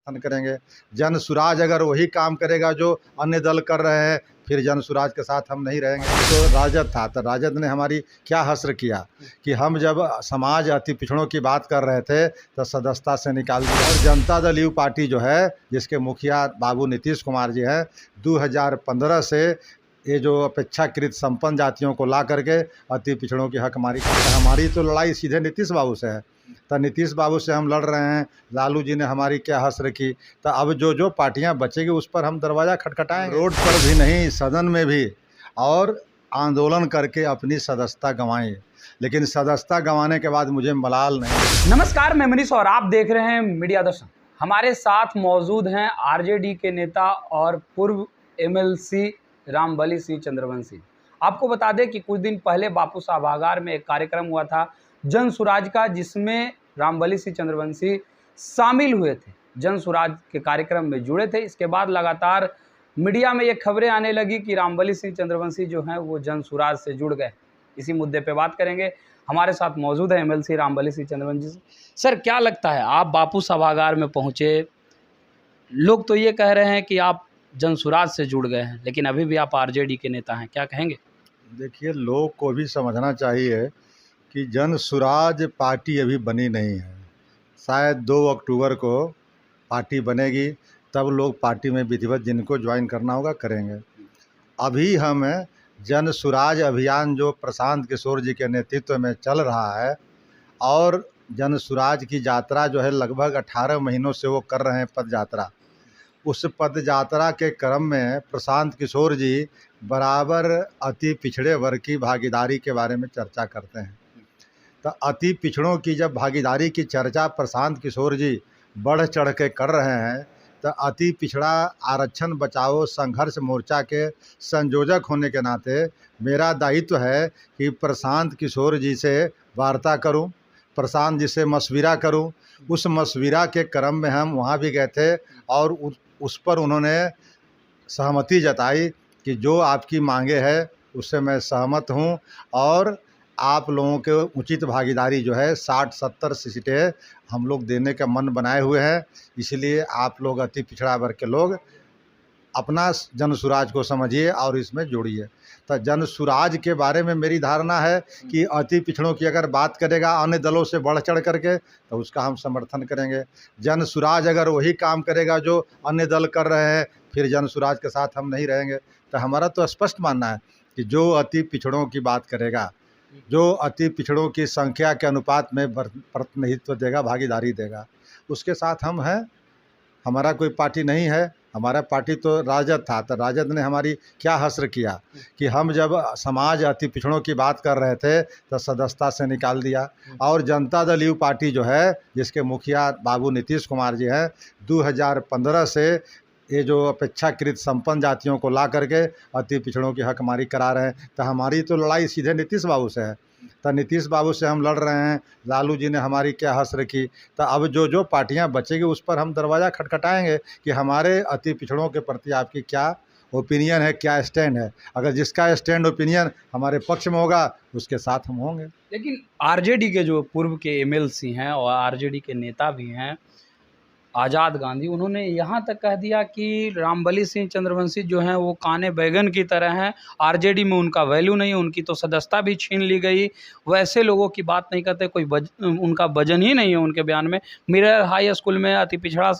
समर्थन करेंगे। जन सुराज अगर वही काम करेगा जो अन्य दल कर रहे हैं, फिर जन सुराज के साथ हम नहीं रहेंगे। तो राजद था, तो राजद ने हमारी क्या हश्र किया कि हम जब समाज अति पिछड़ों की बात कर रहे थे तो सदस्यता से निकाल दिया। और जनता दल यू पार्टी जो है, जिसके मुखिया बाबू नीतीश कुमार जी हैं, 2015 से ये जो अपेक्षाकृत संपन्न जातियों को ला करके अति पिछड़ों की हकमारी करते हैं। हमारी तो लड़ाई सीधे नीतीश बाबू से है, तो नीतीश बाबू से हम लड़ रहे हैं। लालू जी ने हमारी क्या हश्र की, तो अब जो पार्टियां बचेगी उस पर हम दरवाज़ा खटखटाएंगे। रोड पर भी नहीं, सदन में भी, और आंदोलन करके अपनी सदस्यता गंवाएं। लेकिन सदस्यता गंवाने के बाद मुझे मलाल नहीं। नमस्कार, मैं मनीष और आप देख रहे हैं मीडिया दर्शन। हमारे साथ मौजूद हैं आरजेडी के नेता और पूर्व एमएलसी रामबली सिंह चंद्रवंशी। आपको बता दें कि कुछ दिन पहले बापू सभागार में एक कार्यक्रम हुआ था जन सुराज का, जिसमें रामबली सिंह चंद्रवंशी शामिल हुए थे, जन सुराज के कार्यक्रम में जुड़े थे। इसके बाद लगातार मीडिया में ये खबरें आने लगी कि रामबली सिंह चंद्रवंशी जो हैं वो जन सुराज से जुड़ गए। इसी मुद्दे पे बात करेंगे। हमारे साथ मौजूद है एमएलसी रामबली सिंह चंद्रवंशी। सर, क्या लगता है, आप बापू सभागार में पहुंचे, लोग तो ये कह रहे हैं कि आप जन सुराज से जुड़ गए हैं, लेकिन अभी भी आप आरजेडी के नेता हैं, क्या कहेंगे? देखिए, लोग को भी समझना चाहिए कि जन सुराज पार्टी अभी बनी नहीं है। शायद 2 अक्टूबर को पार्टी बनेगी, तब लोग पार्टी में विधिवत जिनको ज्वाइन करना होगा करेंगे। अभी हम जन सुराज अभियान जो प्रशांत किशोर जी के नेतृत्व में चल रहा है, और जन सुराज की यात्रा जो है लगभग 18 महीनों से वो कर रहे हैं पद यात्रा। उस पद यात्रा के क्रम में प्रशांत किशोर जी बराबर अति पिछड़े वर्ग की भागीदारी के बारे में चर्चा करते हैं। तो अति पिछड़ों की जब भागीदारी की चर्चा प्रशांत किशोर जी बढ़ चढ़ के कर रहे हैं, तो अति पिछड़ा आरक्षण बचाओ संघर्ष मोर्चा के संयोजक होने के नाते मेरा दायित्व है कि प्रशांत किशोर जी से वार्ता करूं, प्रशांत जी से मशविरा करूं। उस मशविरा के क्रम में हम वहां भी गए थे, और उस पर उन्होंने सहमति जताई कि जो आपकी मांगे है उससे मैं सहमत हूं, और आप लोगों के उचित भागीदारी जो है 60-70 सीटें हम लोग देने का मन बनाए हुए हैं। इसलिए आप लोग अति पिछड़ा वर्ग के लोग अपना जन सुराज को समझिए और इसमें जोड़िए। तो जन सुराज के बारे में मेरी धारणा है कि अति पिछड़ों की अगर बात करेगा अन्य दलों से बढ़ चढ़ करके, तो उसका हम समर्थन करेंगे। जन सुराज अगर वही काम करेगा जो अन्य दल कर रहे हैं, फिर जन सुराज के साथ हम नहीं रहेंगे। तो हमारा तो स्पष्ट मानना है कि जो अति पिछड़ों की बात करेगा, जो अति पिछड़ों की संख्या के अनुपात में प्रतिनिधित्व देगा, भागीदारी देगा, उसके साथ हम हैं। हमारा कोई पार्टी नहीं है, हमारा पार्टी तो राजद था, तो राजद ने हमारी क्या हश्र किया कि हम जब समाज अति पिछड़ों की बात कर रहे थे तो सदस्यता से निकाल दिया। और जनता दल यू पार्टी जो है, जिसके मुखिया बाबू नीतीश कुमार जी हैं, 2015 से ये जो अपेक्षाकृत संपन्न जातियों को ला करके अति पिछड़ों की हकमारी करा रहे हैं। तो हमारी तो लड़ाई सीधे नीतीश बाबू से है, तो नीतीश बाबू से हम लड़ रहे हैं। लालू जी ने हमारी क्या हश्र की, तो अब जो पार्टियां बचेगी उस पर हम दरवाज़ा खटखटाएंगे कि हमारे अति पिछड़ों के प्रति आपकी क्या ओपिनियन है, क्या स्टैंड है। अगर जिसका स्टैंड ओपिनियन हमारे पक्ष में होगा उसके साथ हम होंगे। लेकिन आरजेडी के जो पूर्व के एमएलसी हैं और आरजेडी के नेता भी हैं, आज़ाद गांधी, उन्होंने यहाँ तक कह दिया कि रामबली सिंह चंद्रवंशी जो हैं वो काने बैगन की तरह हैं, आरजेडी में उनका वैल्यू नहीं है, उनकी तो सदस्यता भी छीन ली गई। वैसे लोगों की बात नहीं करते, कोई उनका वजन ही नहीं है उनके बयान में। मिरर हाई स्कूल में अति पिछड़ा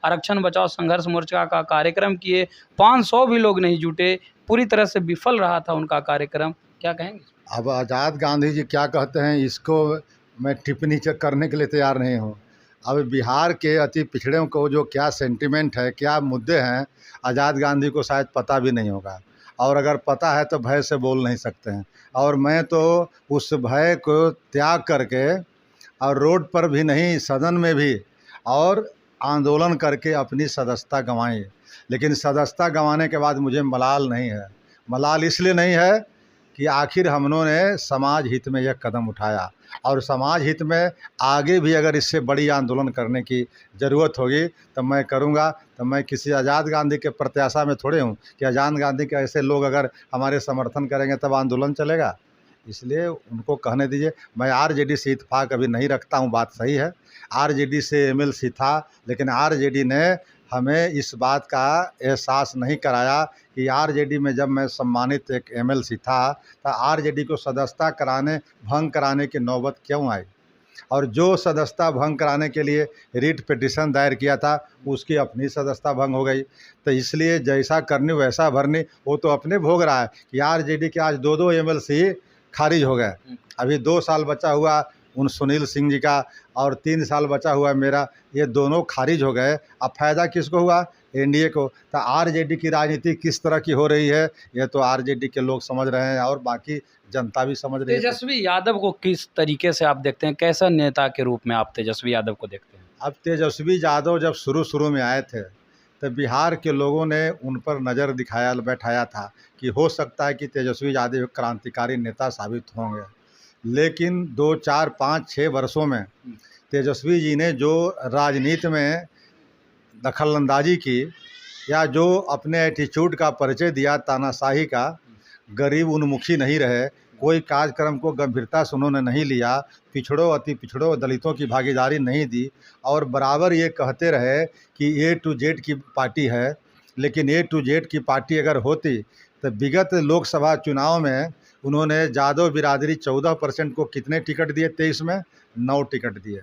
आरक्षण बचाओ संघर्ष मोर्चा का कार्यक्रम किए, 500 भी लोग नहीं जुटे, पूरी तरह से विफल रहा था उनका कार्यक्रम। क्या कहेंगे? अब आज़ाद गांधी जी क्या कहते हैं, इसको मैं टिप्पणी करने के लिए तैयार नहीं हूँ। अब बिहार के अति पिछड़ों को जो क्या सेंटिमेंट है, क्या मुद्दे हैं, आज़ाद गांधी को शायद पता भी नहीं होगा, और अगर पता है तो भय से बोल नहीं सकते हैं। और मैं तो उस भय को त्याग करके, और रोड पर भी नहीं, सदन में भी, और आंदोलन करके अपनी सदस्यता गंवाई। लेकिन सदस्यता गंवाने के बाद मुझे मलाल नहीं है। मलाल इसलिए नहीं है कि आखिर हम लोगों ने समाज हित में यह कदम उठाया, और समाज हित में आगे भी अगर इससे बड़ी आंदोलन करने की ज़रूरत होगी तो मैं करूँगा। तो मैं किसी आज़ाद गांधी के प्रत्याशा में थोड़े हूँ कि आज़ाद गांधी के ऐसे लोग अगर हमारे समर्थन करेंगे तब आंदोलन चलेगा। इसलिए उनको कहने दीजिए। मैं आरजेडी से इत्तेफाक अभी नहीं रखता हूँ, बात सही है। आरजेडी से एमएलसी था, लेकिन आरजेडी ने हमें इस बात का एहसास नहीं कराया कि आरजेडी में जब मैं सम्मानित एक एमएलसी था तो आरजेडी को सदस्यता भंग कराने की नौबत क्यों आई। और जो सदस्यता भंग कराने के लिए रिट पिटीशन दायर किया था उसकी अपनी सदस्यता भंग हो गई। तो इसलिए जैसा करनी वैसा भरनी, वो तो अपने भोग रहा है कि आरजेडी के आज 2 एमएलसी खारिज हो गए। अभी 2 साल बचा हुआ उन सुनील सिंह जी का और 3 साल बचा हुआ मेरा, ये दोनों खारिज हो गए। अब फ़ायदा किसको हुआ? एनडीए को। तो आरजेडी की राजनीति किस तरह की हो रही है ये तो आरजेडी के लोग समझ रहे हैं और बाकी जनता भी समझ रही है। तेजस्वी यादव को किस तरीके से आप देखते हैं, कैसा नेता के रूप में आप तेजस्वी यादव को देखते हैं? अब तेजस्वी यादव जब शुरू में आए थे तो बिहार के लोगों ने उन पर नज़र बैठाया था कि हो सकता है कि तेजस्वी यादव एक क्रांतिकारी नेता साबित होंगे। लेकिन 2, 4, 5, 6 वर्षों में तेजस्वी जी ने जो राजनीति में दखलंदाजी की या जो अपने एटीट्यूड का परिचय दिया, तानाशाही का, गरीब उन्मुखी नहीं रहे, कोई कार्यक्रम को गंभीरता से उन्होंने नहीं लिया, पिछड़ों अति पिछड़ों दलितों की भागीदारी नहीं दी और बराबर ये कहते रहे कि ए टू जेड की पार्टी है। लेकिन ए टू जेड की पार्टी अगर होती तो विगत लोकसभा चुनाव में उन्होंने यादव बिरादरी 14% को कितने टिकट दिए? 23 में 9 टिकट दिए।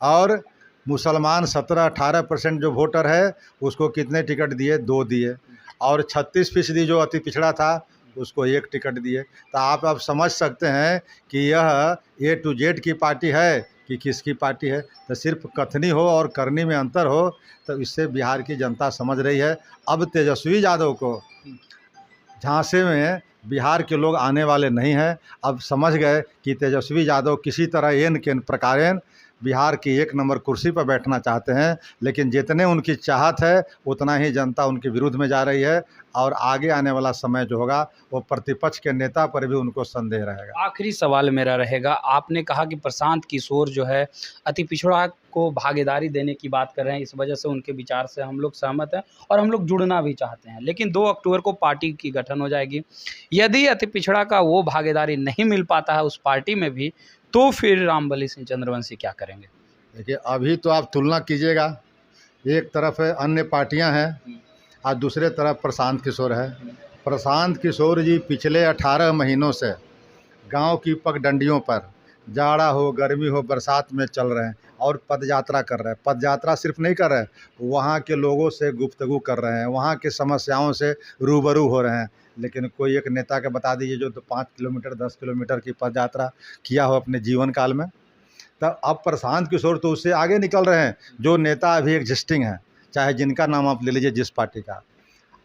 और मुसलमान 17-18% जो वोटर है उसको कितने टिकट दिए? 2 दिए। और 36% जो अति पिछड़ा था उसको 1 टिकट दिए। तो आप अब समझ सकते हैं कि यह ए टू जेड की पार्टी है कि किसकी पार्टी है। तो सिर्फ कथनी हो और करनी में अंतर हो तो इससे बिहार की जनता समझ रही है। अब तेजस्वी यादव को झांसे में बिहार के लोग आने वाले नहीं हैं। अब समझ गए कि तेजस्वी यादव किसी तरह एन के प्रकारेण बिहार की 1 नंबर कुर्सी पर बैठना चाहते हैं। लेकिन जितने उनकी चाहत है उतना ही जनता उनके विरुद्ध में जा रही है और आगे आने वाला समय जो होगा वो प्रतिपक्ष के नेता पर भी उनको संदेह रहेगा। आखिरी सवाल मेरा रहेगा, आपने कहा कि प्रशांत किशोर जो है अति पिछड़ा को भागीदारी देने की बात कर रहे हैं, इस वजह से उनके विचार से हम लोग सहमत हैं और हम लोग जुड़ना भी चाहते हैं। लेकिन 2 अक्टूबर को पार्टी की गठन हो जाएगी, यदि अति पिछड़ा का वो भागीदारी नहीं मिल पाता है उस पार्टी में भी, तो फिर रामबली सिंह चंद्रवंशी क्या करेंगे? देखिए, अभी तो आप तुलना कीजिएगा, एक तरफ है अन्य पार्टियां हैं और दूसरे तरफ प्रशांत किशोर है। प्रशांत किशोर जी पिछले 18 महीनों से गांव की पगडंडियों पर जाड़ा हो गर्मी हो बरसात में चल रहे हैं और पदयात्रा कर रहे हैं। पदयात्रा सिर्फ नहीं कर रहे हैं, वहाँ के लोगों से गुफ्तगू कर रहे हैं, वहाँ की समस्याओं से रूबरू हो रहे हैं। लेकिन कोई एक नेता के बता दीजिए जो 5 किलोमीटर 10 किलोमीटर की पदयात्रा किया हो अपने जीवन काल में। तब अब प्रशांत किशोर तो उससे आगे निकल रहे हैं जो नेता अभी एग्जिस्टिंग हैं, चाहे जिनका नाम आप ले लीजिए जिस पार्टी का।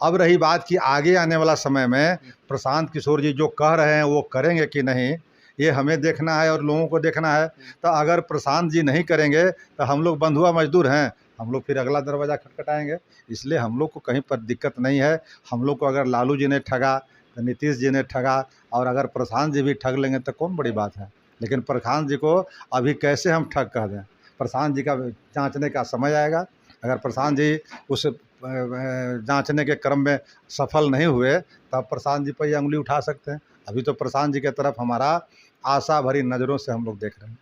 अब रही बात कि आगे आने वाला समय में प्रशांत किशोर जी जो कह रहे हैं वो करेंगे कि नहीं, ये हमें देखना है और लोगों को देखना है। तो अगर प्रशांत जी नहीं करेंगे तो हम लोग बंधुआ मजदूर हैं, हम लोग फिर अगला दरवाज़ा खटखटाएंगे। इसलिए हम लोग को कहीं पर दिक्कत नहीं है। हम लोग को अगर लालू जी ने ठगा तो नीतीश जी ने ठगा और अगर प्रशांत जी भी ठग लेंगे तो कौन बड़ी बात है। लेकिन प्रशांत जी को अभी कैसे हम ठग कह दें? प्रशांत जी का जांचने का समय आएगा। अगर प्रशांत जी उस जांचने के क्रम में सफल नहीं हुए तब प्रशांत जी पर ये उंगली उठा सकते हैं। अभी तो प्रशांत जी की तरफ हमारा आशा भरी नज़रों से हम लोग देख रहे हैं।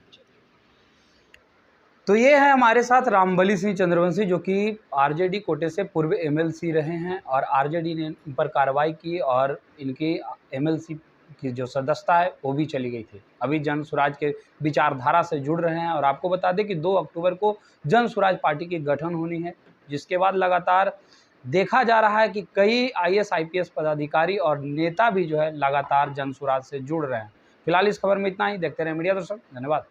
तो ये है हमारे साथ रामबली सिंह चंद्रवंशी, जो कि आरजेडी कोटे से पूर्व एमएलसी रहे हैं और आरजेडी ने इन पर कार्रवाई की और इनकी एमएलसी की जो सदस्यता है वो भी चली गई थी। अभी जन स्वराज के विचारधारा से जुड़ रहे हैं और आपको बता दें कि 2 अक्टूबर को जन स्वराज पार्टी की गठन होनी है, जिसके बाद लगातार देखा जा रहा है कि कई आईएएस आईपीएस पदाधिकारी और नेता भी जो है लगातार जन स्वराज से जुड़ रहे हैं। फिलहाल इस खबर में इतना ही। देखते रहें मीडिया दर्शक, धन्यवाद।